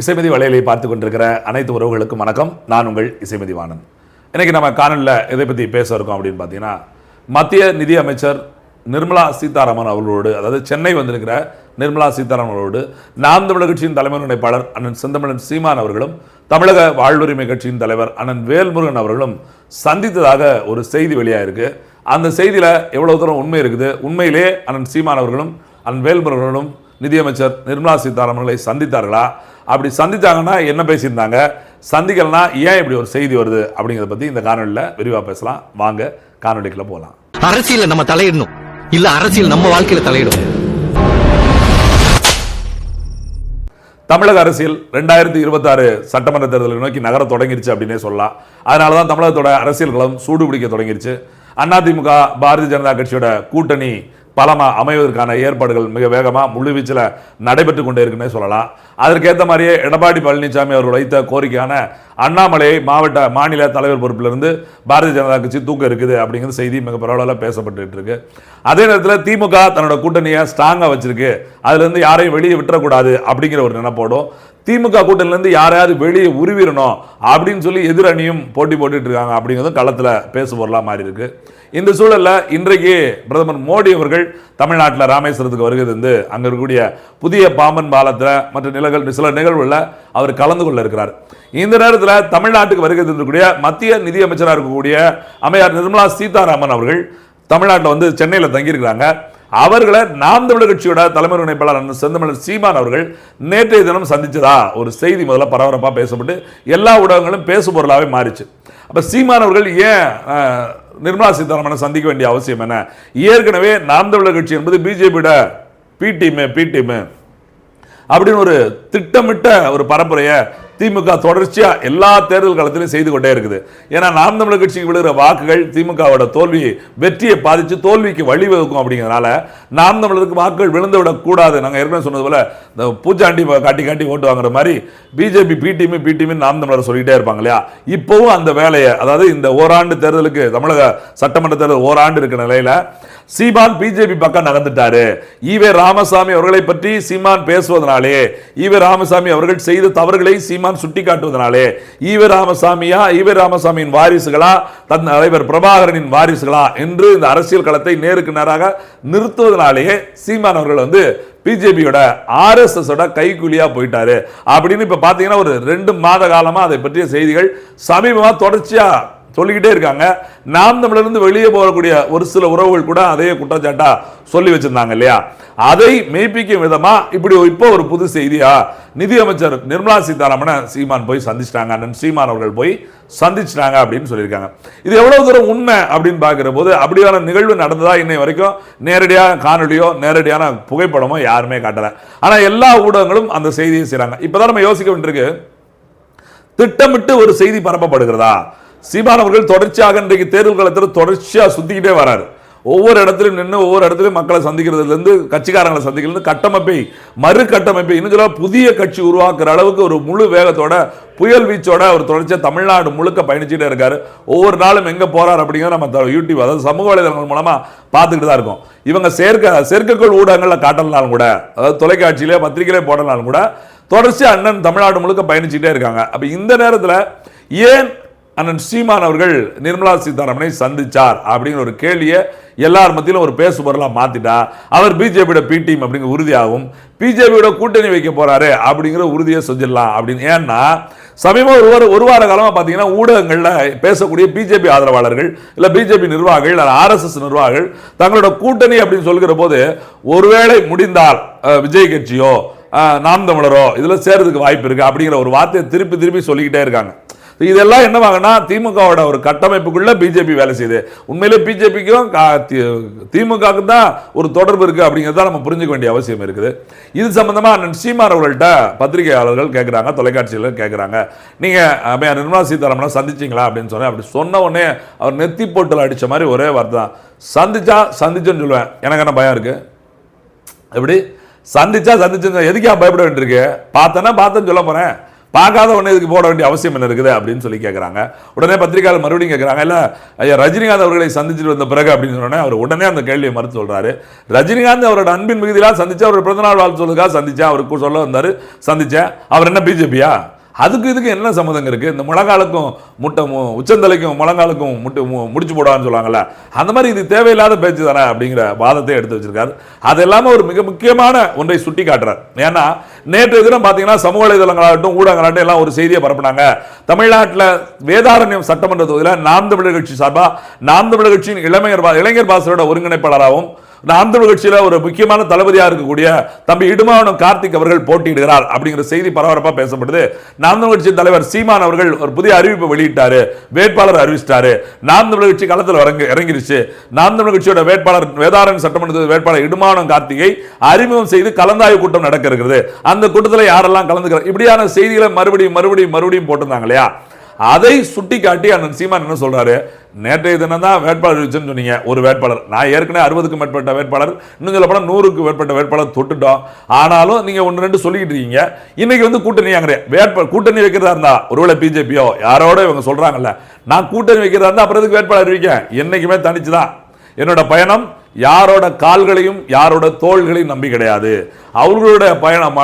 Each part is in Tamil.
இசைமதி வலையிலே பார்த்து கொண்டிருக்கிற அனைத்து உறவுகளுக்கும் வணக்கம். நான் உங்கள் இசைமதி வாணன். இன்னைக்கு நம்ம காணொலியில் எதை பற்றி பேச இருக்கோம் அப்படின்னு பார்த்தீங்கன்னா, மத்திய நிதி அமைச்சர் நிர்மலா சீதாராமன் அவர்களோடு, அதாவது சென்னை வந்திருக்கிற நிர்மலா சீதாராமன் அவர்களோடு நாம் தமிழர் கட்சியின் தலைமை ஒருங்கிணைப்பாளர் அண்ணன் செந்தமிழன் சீமான் அவர்களும் தமிழக வாழ்வுரிமை கட்சியின் தலைவர் அண்ணன் வேல்முருகன் அவர்களும் சந்தித்ததாக ஒரு செய்தி வெளியாயிருக்கு. அந்த செய்தியில் எவ்வளவு தூரம் உண்மை இருக்குது, உண்மையிலே அண்ணன் சீமான் அவர்களும் அண்ணன் வேல்முருகனும் நிதியமைச்சர் நிர்மலா சீதாராமனை சந்தித்தார்களா, அப்படி சந்தித்தாங்கன்னா என்ன பேசியிருந்தாங்க, சந்திக்கலனா ஏன் இப்படி ஒரு செய்தி வருது அப்படிங்கிறத பற்றி இந்த காணொலியில் விரிவாக பேசலாம். வாங்க காணொலிக்குள்ள போகலாம். அரசியல் நம்ம தலையிடணும், இல்ல அரசியல் நம்ம வாழ்க்கையில தலையிடும். தமிழக அரசியல் 2026 சட்டமன்ற தேர்தலை நோக்கி நகர தொடங்கிருச்சு அப்படின்னே சொல்லலாம். அதனால தான் தமிழகத்தோட அரசியல் களம் சூடு பிடிக்க தொடங்கிருச்சு. அதிமுக பாரதிய ஜனதா கட்சியோட கூட்டணி பலமா அமைவதற்கான ஏற்பாடுகள் மிக வேகமாக முழுவீச்சில் நடைபெற்று கொண்டே இருக்குன்னே சொல்லலாம். அதற்கேற்ற மாதிரியே எடப்பாடி பழனிசாமி அவர்கள் வைத்த கோரிக்கையான அண்ணாமலையை மாநில தலைவர் பொறுப்பிலிருந்து பாரதிய ஜனதா கட்சி தூக்க இருக்குது அப்படிங்கிற செய்தி மிக பரவலாக பேசப்பட்டு இருக்கு. அதே நேரத்தில் திமுக தன்னோட கூட்டணியை ஸ்ட்ராங்காக வச்சிருக்கு, அதுலேருந்து யாரையும் வெளியே விட்டுறக்கூடாது அப்படிங்கிற ஒரு நினைப்போடும் திமுக கூட்டணியிலேருந்து யாரையாவது வெளியே உருவிடணும் அப்படின்னு சொல்லி எதிரணியும் போட்டி போட்டுட்டு இருக்காங்க அப்படிங்கிறதும் களத்தில் பேசுபொருளாக மாறி இருக்கு. இந்த சூழலில் இன்றைக்கு பிரதமர் மோடி அவர்கள் தமிழ்நாட்டில் ராமேஸ்வரத்துக்கு வருகிறது வந்து அங்கே இருக்கக்கூடிய புதிய பாம்பன் பாலத்தில் மற்ற சில நிகழ்வுகளில் அவர் கலந்து கொள்ள இருக்கிறார். இந்த நேரத்தில் தமிழ்நாட்டுக்கு வருகை தந்திருக்கக்கூடிய மத்திய நிதி அமைச்சராக இருக்கக்கூடிய அம்மையார் நிர்மலா சீதாராமன் அவர்கள் தமிழ்நாட்டில் வந்து சென்னையில் தங்கியிருக்கிறாங்க. அவர்களை நாம் தமிழர் கட்சியோட தலைமை ஒருங்கிணைப்பாளர் செந்தமிழன் சீமான் அவர்கள் நேற்றைய தினம் சந்திச்சதா ஒரு செய்தி முதல்ல பரபரப்பாக பேசப்பட்டு எல்லா ஊடகங்களும் பேசுபொருளாகவே மாறிச்சு. அப்ப சீமான் அவர்கள் ஏன் நிர்மலா சீதாராமனை சந்திக்க வேண்டிய அவசியம் என்ன? ஏற்கனவே நாம் தமிழர் கட்சி என்பது பிஜேபியோட பி டீம் அப்படின்னு ஒரு திட்டமிட்ட ஒரு பரப்புரையை திமுக தொடர்ச்சியா எல்லா தேர்தல் காலத்திலும் செய்து கொண்டே இருக்குது. ஏன்னா நாம் தமிழர் கட்சிக்கு விழுகிற வாக்குகள் திமுகவோட வெற்றியை பாதிச்சு தோல்விக்கு வழிவகுக்கும் அப்படிங்கிறதுனால நாம் தமிழருக்கு வாக்குகள் விழுந்து விடக்கூடாது. நாங்கள் ஏற்கனவே சொன்னது போல இந்த பூச்சாண்டி காட்டி ஓட்டு வாங்குற மாதிரி பிஜேபி பி டீம் நாம் தமிழர் சொல்லிட்டே இருப்பாங்க இல்லையா. இப்பவும் அந்த வேலையை, அதாவது இந்த ஓராண்டு தேர்தலுக்கு தமிழக சட்டமன்ற தேர்தல் ஓராண்டு இருக்கிற நிலையில சீமான் பிஜேபி பக்கம் நகர்ந்துட்டாரு. ஈவே ராமசாமி அவர்களை பற்றி சீமான் பேசுவதனாலே, ஈவே ராமசாமி அவர்கள் செய்த தவறுகளை சீமான் சுட்டிக்காட்டுவதனாலே, ஈவே ராமசாமியின் வாரிசுகளா தன் தலைவர் பிரபாகரனின் வாரிசுகளா என்று இந்த அரசியல் களத்தை நேருக்கு நேராக நிறுத்துவதனாலேயே சீமான் அவர்கள் வந்து பிஜேபியோட RSS கைக்கூலியா போயிட்டாரு அப்படின்னு இப்ப பாத்தீங்கன்னா ஒரு 2 மாத காலமா அதை பற்றிய செய்திகள் சமீபமா தொடர்ச்சியா சொல்லிக்கிட்டே இருக்காங்க. நாம் தமிழிலிருந்து வெளியே போகக்கூடிய ஒரு சில உறவுகள் கூட அதே குற்றச்சாட்டா சொல்லி வச்சிருந்தாங்க இல்லையா. அதை மெய்ப்பிக்கும் விதமா இப்படி இப்போ ஒரு புது செய்தியா நிதியமைச்சர் நிர்மலா சீதாராமனை சீமான் போய் சந்திச்சிட்டாங்க, அண்ணன் சீமான் அவர்கள் போய் சந்திச்சிட்டாங்க அப்படின்னு சொல்லியிருக்காங்க. இது எவ்வளவு தூரம் உண்மை அப்படின்னு பார்க்கிற போது அப்படியான நிகழ்வு நடந்ததா இன்னை வரைக்கும் நேரடியாக காணொலியோ நேரடியான புகைப்படமோ யாருமே காட்டல. ஆனா எல்லா ஊடகங்களும் அந்த செய்தியை செய்றாங்க. இப்பதான் நம்ம யோசிக்க வேண்டியிருக்கு, திட்டமிட்டு ஒரு செய்தி பரப்பப்படுகிறதா? சீமான் அவர்கள் தொடர்ச்சியாக இன்றைக்கு தேர்தல் காலத்தில் தொடர்ச்சியா சுத்திக்கிட்டே வராரு. ஒவ்வொரு இடத்திலும் நின்று ஒவ்வொரு இடத்திலும் மக்களை சந்திக்கிறதுல இருந்து கட்சிக்காரங்களை சந்திக்கிறது கட்டமைப்பை மறுகட்டமைப்பை இன்னும் சொல்ல புதிய கட்சி உருவாக்குற அளவுக்கு ஒரு முழு வேகத்தோட புயல் வீச்சோட ஒரு தொடர்ச்சியா தமிழ்நாடு முழுக்க பயணிச்சுட்டே இருக்காரு. ஒவ்வொரு நாளும் எங்க போறாரு அப்படிங்கிறத நம்ம யூடியூப், அதாவது சமூக வலைதளங்கள் மூலமா பார்த்துக்கிட்டு தான் இருக்கோம். இவங்க செயற்கைக்கோள் ஊடகங்கள்ல காட்டலனாலும் கூட, அதாவது தொலைக்காட்சியிலே பத்திரிகையிலே போடனாலும் கூட தொடர்ச்சியா அண்ணன் தமிழ்நாடு முழுக்க பயணிச்சுட்டே இருக்காங்க. அப்ப இந்த நேரத்தில் ஏன் அண்ணன் சீமான் அவர்கள் நிர்மலா சீதாராமனை சந்திச்சார் அப்படிங்கிற ஒரு கேள்வியை எல்லார் மத்தியிலும் ஒரு பேசுபொருளா மாத்திட்டா அவர் பிஜேபியோட பி டீம் அப்படிங்கிற உறுதியாகும், பிஜேபியோட கூட்டணி வைக்க போறாரு அப்படிங்கிற உறுதியை செஞ்சிடலாம் அப்படின்னு. ஏன்னா சமீபம் ஒரு வார காலமா பாத்தீங்கன்னா ஊடகங்கள்ல பேசக்கூடிய பிஜேபி ஆதரவாளர்கள் இல்ல பிஜேபி நிர்வாகிகள் RSS நிர்வாகிகள் தங்களோட கூட்டணி அப்படின்னு சொல்கிற போது ஒருவேளை முடிந்தால் விஜய் கட்சியோ நாம் தமிழரோ இதுல சேர்றதுக்கு வாய்ப்பு இருக்கு அப்படிங்கிற ஒரு வார்த்தையை திருப்பி சொல்லிக்கிட்டே இருக்காங்க. இதெல்லாம் என்னவாங்கன்னா திமுகவோட ஒரு கட்டமைப்புக்குள்ள பிஜேபி வேலை செய்யுது. உண்மையிலே பிஜேபிக்கும் திமுகவுக்கு தான் ஒரு தொடர்பு இருக்கு அப்படிங்கிறத நம்ம புரிஞ்சுக்க வேண்டிய அவசியம் இருக்குது. இது சம்பந்தமா சீமான் அவர்கள்ட்ட பத்திரிகையாளர்கள் கேட்கிறாங்க, தொலைக்காட்சியில் கேட்கிறாங்க, நீங்க நிர்மலா சீதாராமனை சந்திச்சீங்களா அப்படின்னு சொன்னேன். அப்படி சொன்ன உடனே அவர் நெத்தி போட்டில் அடிச்ச மாதிரி ஒரே வார்த்தை தான், சந்திச்சேன்னு சொல்லுவேன். எனக்கு என்ன பயம் இருக்கு? எப்படி சந்திச்சேன்னு எதுக்கா பயப்பட வேண்டியிருக்கு? பார்த்தேன்னு சொல்ல போறேன், பார்க்காத உடனே இதுக்கு போட வேண்டிய அவசியம் என்ன இருக்குது அப்படின்னு சொல்லி கேட்குறாங்க. உடனே பத்திரிகையாளர் மறுபடியும் கேட்குறாங்க, இல்லை ஐயா ரஜினிகாந்த் அவர்களை சந்திச்சுட்டு வந்த பிறகு அப்படின்னு சொன்னோடனே அவர் உடனே அந்த கேள்வியை மறுத்து சொல்றாரு. ரஜினிகாந்த் அவரோட அன்பின் மிகுதியாக சந்திச்சா, அவரோட பிறந்தநாள் வாழ்த்து சொல்லுக்காக சந்திச்சேன், அவருக்கு சொல்ல வந்தாரு, சந்திச்சேன். அவர் என்ன பிஜேபியா? அதுக்கு இதுக்கு என்ன சம்மந்தம் இருக்கு? இந்த முழங்காலுக்கும் உச்சந்தலைக்கும் முழங்காலுக்கும் முடிச்சு போடான்னு சொல்லுவாங்கல்ல, அந்த மாதிரி இது தேவையில்லாத பேச்சு தானே அப்படிங்கிற வாதத்தை எடுத்து வச்சிருக்காரு. அது எல்லாமே ஒரு மிக முக்கியமான ஒன்றை சுட்டி காட்டுறார். ஏன்னா நேற்று தினம் பார்த்தீங்கன்னா சமூக வலைதளங்களாகட்டும் ஊடகங்களாகட்டும் எல்லாம் ஒரு செய்தியை பரப்புனாங்க. தமிழ்நாட்டில் வேதாரண்யம் சட்டமன்ற தொகுதியில் நாம் தமிழர் கட்சி சார்பாக நாம் தமிழர் கட்சியின் இளைஞர் பாசரோட ஒருங்கிணைப்பாளராகவும் நாம் தமிழ் கட்சியில ஒரு முக்கியமான தளபதியா இருக்கக்கூடிய தம்பி இடுமாவனம் கார்த்திக் அவர்கள் போட்டியிடுகிறார் அப்படிங்கிற செய்தி பரபரப்பா பேசப்படுது. நாம் தமிழ் கட்சி தலைவர் சீமான் அவர்கள் ஒரு புதிய அறிவிப்பை வெளியிட்டாரு, வேட்பாளர் அறிவிச்சிட்டாரு. நாம் தமிழ் கட்சி களத்தில் இறங்கிருச்சு. நாம் தமிழ் கட்சியோட வேட்பாளர் வேதாரண்யம் சட்டமன்ற வேட்பாளர் இடுமாவனம் கார்த்திகை அறிமுகம் செய்து கலந்தாய்வு கூட்டம் நடக்க இருக்கிறது. அந்த கூட்டத்தில் யாரெல்லாம் கலந்துக்கிறார், இப்படியான செய்திகளை மறுபடியும் போட்டிருந்தாங்க இல்லையா? அதை சுட்டி காட்டி அண்ணன் சீமான் என்ன சொல்றாரு, நேற்றைய தினம் தான் வேட்பாளர் அறிவிச்சுன்னு சொன்னீங்க, ஒரு வேட்பாளர். நான் ஏற்கனவே 60க்கும் மேற்பட்ட வேட்பாளர், இன்னும் சொல்ல போனால் 100க்கு மேற்பட்ட வேட்பாளர் தொட்டுட்டோம். ஆனாலும் நீங்க 1-2 சொல்லிக்கிட்டு இருக்கீங்க. இன்னைக்கு வந்து கூட்டணி வேட்பாளர் கூட்டணி வைக்கிறதா இருந்தா ஒருவேளை பிஜேபியோ யாரோட இவங்க சொல்றாங்கல்ல, நான் கூட்டணி வைக்கிறதா இருந்தா அப்புறம் எதுக்கு வேட்பாளர் அறிவிக்க? என்னைக்குமே தனிச்சுதான் என்னோட பயணம். யாரோட கால்களையும் யாரோட தோள்களையும் நம்பி கிடையாது. அவர்களுடைய பயணம்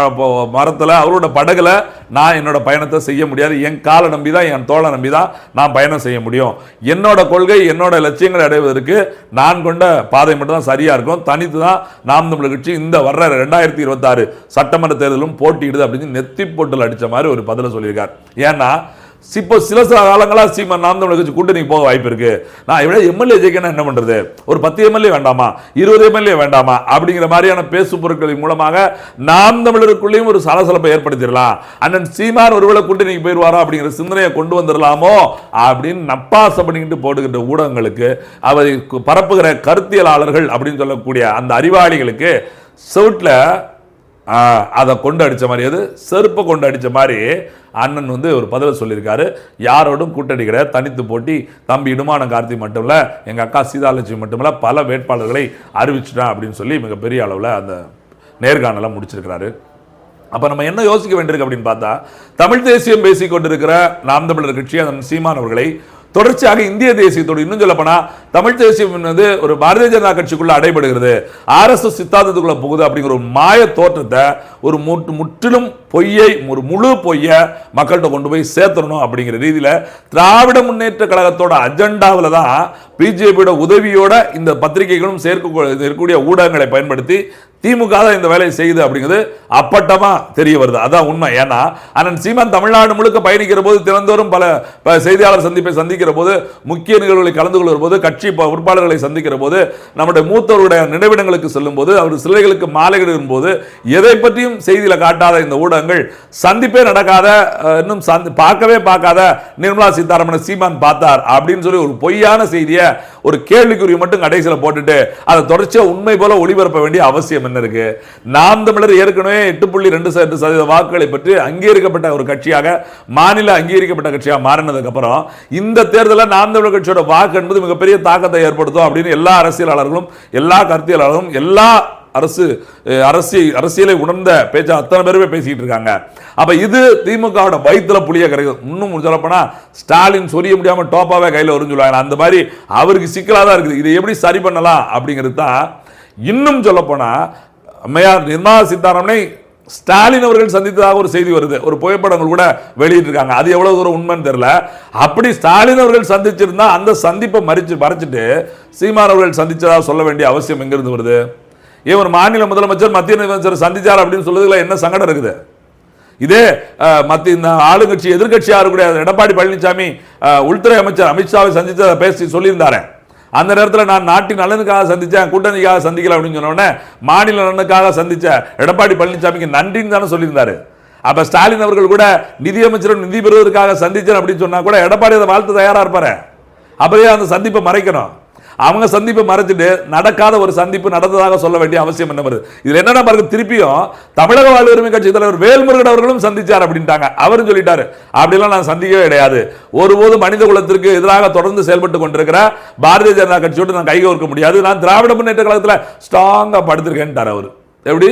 மரத்தில் அவரோட படகுல நான் என்னோட பயணத்தை செய்ய முடியாது. என் காலை நம்பி தான், என் தோளை நம்பி தான் நான் பயணம் செய்ய முடியும். என்னோட கொள்கை என்னோட லட்சியங்களை அடைவதற்கு நான் கொண்ட பாதை மட்டும் தான் சரியா இருக்கும். தனித்து தான் நாம் தமிழர் கட்சி இந்த வர்ற 2026 சட்டமன்ற தேர்தலும் போட்டியிடுது அப்படின்னு நெத்தி போட்டில் அடிச்ச மாதிரி ஒரு பதில சொல்லியிருக்கார். ஏன்னா இப்போ சில காலங்களா சீமான் நாம் தமிழர் கட்சி கூட்டணி போக வாய்ப்பு இருக்கு. நான் இவ்வளவு எம்எல்ஏ ஜெயிக்கணும் என்ன பண்றது, ஒரு 10 எம்எல்ஏ வேண்டாமா, 20 எம்எல்ஏ வேண்டாமா அப்படிங்கிற மாதிரியான பேசு பொருட்களின் மூலமாக நாம் தமிழருக்குள்ளேயும் ஒரு சலசலப்பை ஏற்படுத்திடலாம். அண்ணன் சீமான் ஒருவேளை கூட்டணிக்கு போயிடுவாரா அப்படிங்கிற சிந்தனையை கொண்டு வந்துடலாமோ அப்படின்னு நப்பாசை பண்ணிக்கிட்டு போடுகின்ற ஊடகங்களுக்கு, அவரை பரப்புகிற கருத்தியலாளர்கள் அப்படின்னு சொல்லக்கூடிய அந்த அறிவாளிகளுக்கு செவுட்ல அதை கொண்டு அடிச்ச மாதிரி, அது செருப்பை கொண்டு அடிச்ச மாதிரி அண்ணன் வந்து ஒரு பதில் சொல்லியிருக்காரு. யாரோடும் கூட்டணி கிடையாது, தனித்து போட்டி. தம்பி இடுமானம் கார்த்தி மட்டும் இல்லை, எங்கள் அக்கா சீதாலட்சுமி மட்டும் இல்லை, பல வேட்பாளர்களை அறிவிச்சிட்டான் அப்படின்னு சொல்லி மிகப்பெரிய அளவில் அந்த நேர்காணலை முடிச்சிருக்கிறாரு. அப்போ நம்ம என்ன யோசிக்க வேண்டியிருக்கு அப்படின்னு பார்த்தா, தமிழ் தேசியம் பேசிக் கொண்டிருக்கிற நாம் தமிழர் கட்சி அதன் சீமான் அவர்களை தொடர்ச்சியாக இந்திய தேசியத்தோடு, இன்னும் சொல்ல போனா தமிழ் தேசியம் என்பது ஒரு பாரதிய ஜனதா கட்சிக்குள்ள அடைபடுகிறது, RSS சித்தாந்தத்துக்குள்ள போகுது அப்படிங்கிற ஒரு மாய தோற்றத்தை, ஒரு முற்றிலும் பொய்யை, ஒரு முழு பொய்யை மக்கள்கிட்ட கொண்டு போய் சேர்த்தணும் அப்படிங்கிற ரீதியில் திராவிட முன்னேற்ற கழகத்தோட அஜெண்டாவில் தான் பிஜேபியோட உதவியோட இந்த பத்திரிகைகளும் இருக்கக்கூடிய ஊடகங்களை பயன்படுத்தி திமுக தான் இந்த வேலையை செய்யுது அப்படிங்கிறது அப்பட்டமா தெரிய வருது. அதான் உண்மை. ஏன்னா அண்ணன் சீமான் தமிழ்நாடு முழுக்க பயணிக்கிற போது, தினந்தோறும் பல செய்தியாளர் சந்திப்பை சந்திக்கிற போது, முக்கிய நிகழ்வுகளை கலந்து கொள்கிற போது, கட்சி பொறுப்பாளர்களை சந்திக்கிற போது, நம்முடைய மூத்தவருடைய நினைவிடங்களுக்கு செல்லும் போது, அவர் சிலைகளுக்கு மாலையிடும் போது, எதை பற்றியும் செய்தியில காட்டாத இந்த ஊடகங்கள் சந்திப்பே நடக்காத, இன்னும் பார்க்காத நிர்மலா சீதாராமன் சீமான் பார்த்தார் அப்படின்னு சொல்லி ஒரு பொய்யான செய்தியை ஒரு கேள்விக்குறி மட்டும் கடைசியில் போட்டுட்டு அதை தொடர்ச்சியா உண்மை போல ஒளிபரப்ப வேண்டிய அவசியம் என்ன இருக்கு? நாம் தமிழர் ஏற்கனவே 8.2% வாக்குகளை பற்றி அங்கீகரிக்கப்பட்ட ஒரு கட்சியாக, மாநில அங்கீகரிக்கப்பட்ட கட்சியாக மாறினதுக்கு அப்புறம் இந்த தேர்தலில் நாம் தமிழர் கட்சியோட வாக்கு என்பது மிகப்பெரிய தாக்கத்தை ஏற்படுத்தும் அப்படின்னு எல்லா அரசியலாளர்களும், எல்லா கருத்தியலாளர்களும், எல்லா அரசியலை உணர்ந்த பேச்சா அத்தனை பேருமே பேசிட்டு இருக்காங்க. அப்ப இது திமுக வயிற்றுல புளிய கிடைக்கும். இன்னும் சொல்லப்போனா ஸ்டாலின் சொல்லிய முடியாம டோப்பாவே கையில வரும்னு சொல்லுவாங்க. அந்த மாதிரி அவருக்கு சிக்கலாதான் இருக்குது. இதை எப்படி சரி பண்ணலாம் அப்படிங்கிறது தான். இன்னும் சொல்ல போனா அம்மையார் நிர்மலா சீதாராமனை ஸ்டாலின் அவர்கள் சந்தித்ததாக ஒரு செய்தி வருது, ஒரு புகைப்படங்கள் கூட வெளியிட்டிருக்காங்க. அது எவ்வளவு தூரம் உண்மைன்னு தெரியல. அப்படி ஸ்டாலின் அவர்கள் சந்திச்சிருந்தா அந்த சந்திப்பை மறைச்சிட்டு சீமான் அவர்கள் சந்திச்சதாக சொல்ல வேண்டிய அவசியம் எங்கிருந்து வருது? ஏன் ஒரு மாநில முதலமைச்சர் மத்திய முதலமைச்சர் சந்திச்சார் அப்படின்னு சொல்றதுல என்ன சங்கடம் இருக்குது? இதே மத்திய ஆளுங்கட்சி எதிர்கட்சியா இருக்கக்கூடிய எடப்பாடி பழனிசாமி உள்துறை அமைச்சர் அமித்ஷாவை சந்தித்து பேசி சொல்லியிருந்தாரு. அந்த நேரத்தில் நான் நாட்டின் நலனுக்காக சந்திச்சேன், கூட்டணிக்காக சந்திக்கல அப்படின்னு சொன்ன உடனே மாநில நலனுக்காக சந்திச்ச எடப்பாடி பழனிசாமிக்கு நன்றின்னு தானே சொல்லியிருந்தாரு. அப்ப ஸ்டாலின் அவர்கள் கூட நிதியமைச்சரும் நிதி பெறுவதற்காக சந்திச்சேன் அப்படின்னு சொன்னா கூட எடப்பாடி அதை வாழ்த்து தயாரா இருப்பாரு. அப்படியே அந்த சந்திப்பை மறைக்கணும். அவங்க சந்திப்பை மறைச்சிட்டு நடக்காத ஒரு சந்திப்பு நடந்ததாக சொல்ல வேண்டிய அவசியம் என்ன வருது? இதுல என்னன்னா பாருங்க, திருப்பியும் தமிழக வாழ் உரிமை கட்சி தலைவர் வேல்முருகன் அவர்களும் சந்திச்சார் அப்படின்ட்டாங்க. அவரும் சொல்லிட்டாரு, அப்படிலாம் நான் சந்திக்கவே கிடையாது. ஒருபோது மனித குலத்திற்கு எதிராக தொடர்ந்து செயல்பட்டு கொண்டிருக்கிற பாரதிய ஜனதா கட்சியோடு நான் கைகோர்க்க முடியாது, நான் திராவிட முன்னேற்ற கழகத்தில் ஸ்ட்ராங்கா படுத்திருக்கேன் அவர். எப்படி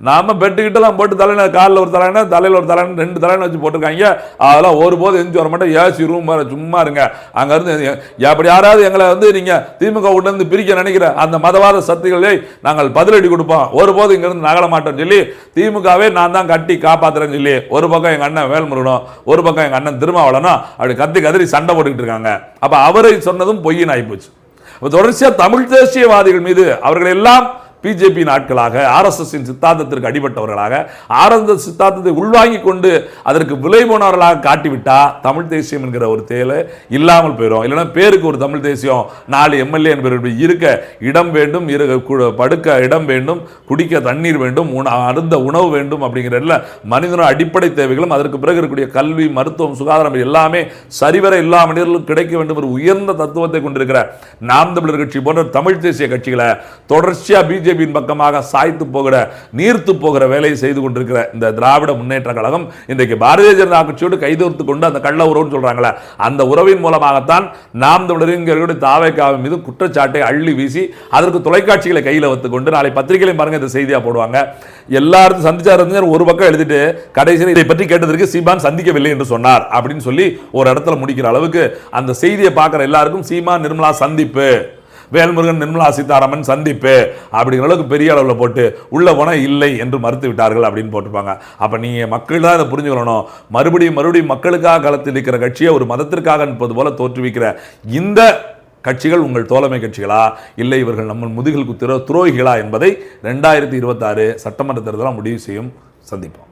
நாம பெட்டுக்கிட்டலாம் போட்டு தலையில காலில் ஒரு தலையின தலையில் ஒரு தலையின 2 தலையின வச்சு போட்டிருக்காங்க. அதெல்லாம் ஒருபோது எஞ்சி வர மாட்டேன். ஏசி ரூம் வேற சும்மா இருங்க. அங்கேருந்து அப்படி யாராவது எங்களை நீங்க திமுக உடனே பிரிக்க நினைக்கிற அந்த மதவாத சக்திகளை நாங்கள் பதிலடி கொடுப்போம், ஒருபோது இங்கிருந்து நகர மாட்டோம் சொல்லி திமுகவே நான் தான் கட்டி காப்பாத்துறேன்னு சொல்லி ஒரு பக்கம் எங்க அண்ணன் வேல்முருகனும் ஒரு பக்கம் எங்க அண்ணன் திருமாவளவனும் அப்படி கத்தி கதறி சண்டை போட்டுக்கிட்டு இருக்காங்க. அப்ப அவரை சொன்னதும் பொய்யின் ஆயிப்போச்சு. தொடர்ச்சியா தமிழ் தேசியவாதிகள் மீது அவர்கள் எல்லாம் பிஜேபி நாட்களாக ஆர்எஸ்எஸ் சித்தாந்தத்திற்கு அடிபட்டவர்களாக ஆர்எஸ்எஸ் சித்தாந்தத்தை உள்வாங்கி கொண்டு அதற்கு விலை போனவர்களாக காட்டிவிட்டா தமிழ் தேசியம் என்கிற ஒரு தேலை இல்லாமல் போயிடும். இல்லைன்னா பேருக்கு ஒரு தமிழ் தேசியம் 4 எம்எல்ஏ என்பவர்கள் இருக்க இடம் வேண்டும், படுக்க இடம் வேண்டும், குடிக்க தண்ணீர் வேண்டும், அருந்த உணவு வேண்டும் அப்படிங்கிற மனிதனோட அடிப்படை தேவைகளும் அதற்கு பிறகு இருக்கக்கூடிய கல்வி, மருத்துவம், சுகாதாரம் எல்லாமே சரிவர எல்லா மனிதர்களும் கிடைக்க வேண்டும் ஒரு உயர்ந்த தத்துவத்தை கொண்டிருக்கிற நாம் தமிழர் கட்சி போன்ற தமிழ் தேசிய கட்சிகளை தொடர்ச்சியா பிஜேபியின் பக்கமாக சாய்த்து போகிற நீர்த்து போகிற வேலையை செய்து கொண்டிருக்கிற இந்த திராவிட முன்னேற்ற கழகம் இன்றைக்கு பாரதிய ஜனதா கட்சியோடு கைதோர்த்து கொண்டு அந்த கள்ள உறவுன்னு சொல்றாங்களே அந்த உறவின் மூலமாகத்தான் நாம் தமிழர் தாவேக்காவின் மீது குற்றச்சாட்டை அள்ளி வீசி அதற்கு தொலைக்காட்சிகளை கையில் வைத்துக் கொண்டு நாளை பத்திரிகையிலையும் பாருங்க இந்த செய்தியா போடுவாங்க. எல்லாரும் சந்திச்சார் ஒரு பக்கம் எழுதிட்டு கடைசியில் இதை பற்றி கேட்டதற்கு சீமான் சந்திக்கவில்லை என்று சொன்னார் அப்படின்னு சொல்லி ஒரு இடத்துல முடிக்கிற அளவுக்கு அந்த செய்தியை பார்க்கிற எல்லாருக்கும் சீமான் நிர்மலா சந்திப்பு, வேல்முருகன் நிர்மலா சீதாராமன் சந்திப்பு அப்படிங்கிற அளவுக்கு பெரிய அளவில் போட்டு உள்ள போன இல்லை என்று மறுத்து விட்டார்கள் அப்படின்னு போட்டிருப்பாங்க. அப்ப நீங்க மக்கள் தான் இதை புரிஞ்சுக்கணும். மறுபடியும் மக்களுக்காக களத்தில் இருக்கிற கட்சியை ஒரு மதத்திற்காக நிற்பது போல தோற்றுவிக்கிற இந்த கட்சிகள் உங்கள் தோழமை கட்சிகளா இல்லை இவர்கள் நம்ம முதுகில் குத்துற துரோகிகளா என்பதை 2026 சட்டமன்ற தேர்தலாக முடிவு செய்யும். சந்திப்போம்.